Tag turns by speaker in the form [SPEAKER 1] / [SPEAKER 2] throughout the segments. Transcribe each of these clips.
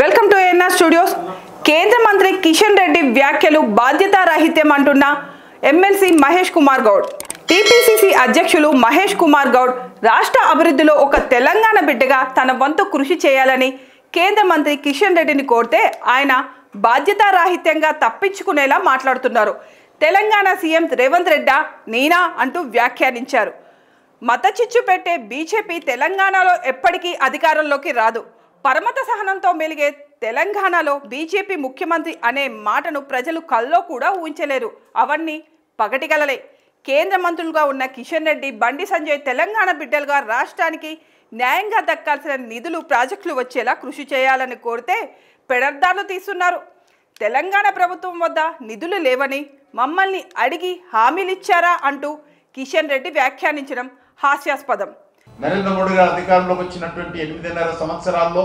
[SPEAKER 1] Welcome to ANR studios. కేంద్ర మంత్రి కిషన్ రెడ్డి వ్యాఖ్యలు బాధ్యతారాహిత్యం అంటున్న ఎమ్మెల్సీ మహేష్ కుమార్ గౌడ్. టీపీసీసీ అధ్యక్షులు మహేష్ కుమార్ గౌడ్ రాష్ట్ర అభివృద్ధిలో ఒక తెలంగాణ బిడ్డగా తన వంతు కృషి చేయాలని కేంద్ర మంత్రి కిషన్ రెడ్డిని కోరితే ఆయన బాధ్యతారాహిత్యంగా తప్పించుకునేలా మాట్లాడుతున్నారు. తెలంగాణ సీఎం రేవంత్ రెడ్డా నేనా అంటూ వ్యాఖ్యానించారు. మత చిచ్చు పెట్టే బీజేపీ తెలంగాణలో ఎప్పటికీ అధికారంలోకి రాదు. పరమత సహనంతో మెలిగే తెలంగాణలో బీజేపీ ముఖ్యమంత్రి అనే మాటను ప్రజలు కల్లో కూడా ఊహించలేరు. అవన్నీ పగటిగలలే. కేంద్ర మంత్రులుగా ఉన్న కిషన్ రెడ్డి, బండి సంజయ్ తెలంగాణ బిడ్డలుగా రాష్ట్రానికి న్యాయంగా దక్కాల్సిన నిధులు, ప్రాజెక్టులు వచ్చేలా కృషి చేయాలని కోరితే పెడర్దార్లు తీస్తున్నారు. తెలంగాణ ప్రభుత్వం వద్ద నిధులు లేవని మమ్మల్ని అడిగి హామీలిచ్చారా అంటూ కిషన్ రెడ్డి వ్యాఖ్యానించడం హాస్యాస్పదం.
[SPEAKER 2] నరేంద్ర మోడీ గారు అధికారంలోకి వచ్చినటువంటి 8.5 సంవత్సరాల్లో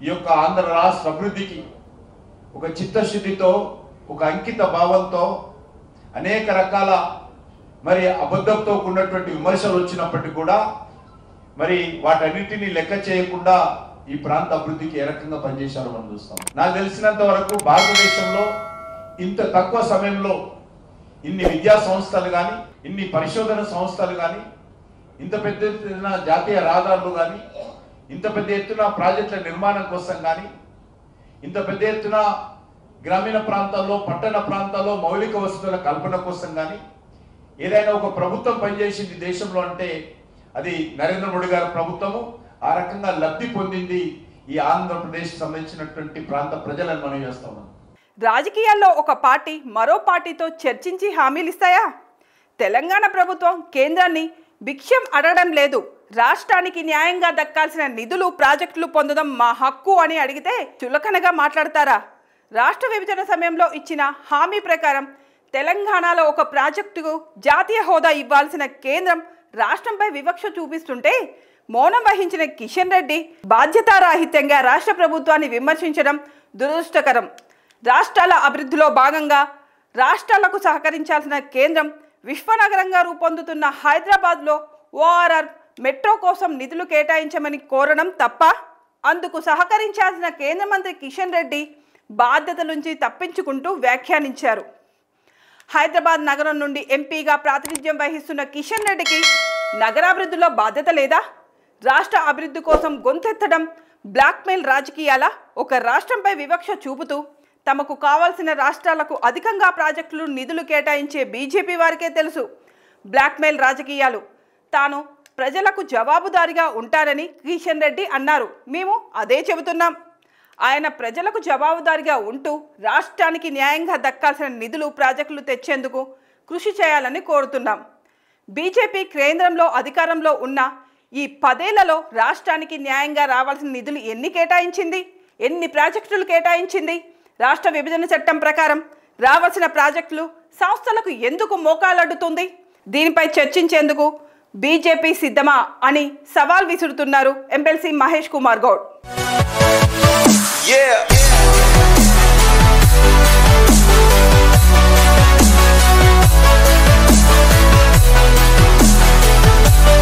[SPEAKER 2] ఈ యొక్క ఆంధ్ర రాష్ట్ర అభివృద్ధికి ఒక చిత్తశుద్ధితో, ఒక అంకిత భావంతో, అనేక రకాల మరి అబద్ధంతో కూడినటువంటి విమర్శలు వచ్చినప్పటికీ కూడా మరి వాటన్నిటిని లెక్క చేయకుండా ఈ ప్రాంత అభివృద్ధికి ఏ రకంగా పనిచేశారో మనం చూస్తాం. నాకు తెలిసినంత వరకు భారతదేశంలో ఇంత తక్కువ సమయంలో ఇన్ని విద్యా సంస్థలు కానీ, ఇన్ని పరిశోధన సంస్థలు కానీ, ఇంత పెద్ద ఎత్తున జాతీయ రహదారులు కానీ, ఇంత పెద్ద ఎత్తున ప్రాజెక్టుల నిర్మాణం కోసం కానీ, ఇంత పెద్ద ఎత్తున గ్రామీణ ప్రాంతాల్లో, పట్టణ ప్రాంతాల్లో మౌలిక వసతుల కల్పన కోసం కానీ ఏదైనా ఒక ప్రభుత్వం పనిచేసింది దేశంలో అంటే అది నరేంద్ర మోడీ గారి ప్రభుత్వము. ఆ రకంగా లబ్ధి పొందింది ఈ ఆంధ్రప్రదేశ్ సంబంధించినటువంటి ప్రాంత ప్రజలను మనం చేస్తా ఉన్నాం.
[SPEAKER 1] రాజకీయాల్లో ఒక పార్టీ మరో పార్టీతో చర్చించి హామీలు ఇస్తాయా? తెలంగాణ ప్రభుత్వం కేంద్రాన్ని భిక్షం అడగడం లేదు. రాష్ట్రానికి న్యాయంగా దక్కాల్సిన నిధులు, ప్రాజెక్టులు పొందడం మా హక్కు అని అడిగితే చులకనగా మాట్లాడతారా? రాష్ట్ర విభజన సమయంలో ఇచ్చిన హామీ ప్రకారం తెలంగాణలో ఒక ప్రాజెక్టుకు జాతీయ హోదా ఇవ్వాల్సిన కేంద్రం రాష్ట్రంపై వివక్ష చూపిస్తుంటే మౌనం వహించిన కిషన్ రెడ్డి బాధ్యతారాహిత్యంగా రాష్ట్ర ప్రభుత్వాన్ని విమర్శించడం దురదృష్టకరం. రాష్ట్రాల అభివృద్ధిలో భాగంగా రాష్ట్రాలకు సహకరించాల్సిన కేంద్రం విశ్వనగరంగా రూపొందుతున్న హైదరాబాద్లో ఓఆర్ఆర్ మెట్రో కోసం నిధులు కేటాయించమని కోరడం తప్ప? అందుకు సహకరించాల్సిన కేంద్ర మంత్రి కిషన్ రెడ్డి బాధ్యత నుంచి తప్పించుకుంటూ వ్యాఖ్యానించారు. హైదరాబాద్ నగరం నుండి ఎంపీగా ప్రాతినిధ్యం వహిస్తున్న కిషన్ రెడ్డికి నగరాభివృద్ధిలో బాధ్యత లేదా? రాష్ట్ర అభివృద్ధి కోసం గొంతెత్తడం బ్లాక్మెయిల్ రాజకీయాల? ఒక రాష్ట్రంపై వివక్ష చూపుతూ తమకు కావాల్సిన రాష్ట్రాలకు అధికంగా ప్రాజెక్టులు, నిధులు కేటాయించే బీజేపీ వారికే తెలుసు బ్లాక్మెయిల్ రాజకీయాలు. తాను ప్రజలకు జవాబుదారీగా ఉంటారని కిషన్ రెడ్డి అన్నారు. మేము అదే చెబుతున్నాం. ఆయన ప్రజలకు జవాబుదారీగా ఉంటూ రాష్ట్రానికి న్యాయంగా దక్కాల్సిన నిధులు, ప్రాజెక్టులు తెచ్చేందుకు కృషి చేయాలని కోరుతున్నాం. బీజేపీ కేంద్రంలో అధికారంలో ఉన్న ఈ 10 ఏళ్లలో రాష్ట్రానికి న్యాయంగా రావాల్సిన నిధులు ఎన్ని కేటాయించింది? ఎన్ని ప్రాజెక్టులు కేటాయించింది? రాష్ట్ర విభజన చట్టం ప్రకారం రావాల్సిన ప్రాజెక్టులు, సంస్థలకు ఎందుకు మోకాలడ్డుతుంది? దీనిపై చర్చించేందుకు బీజేపీ సిద్ధమా అని సవాల్ విసురుతున్నారు ఎమ్మెల్సీ మహేష్ కుమార్ గౌడ్.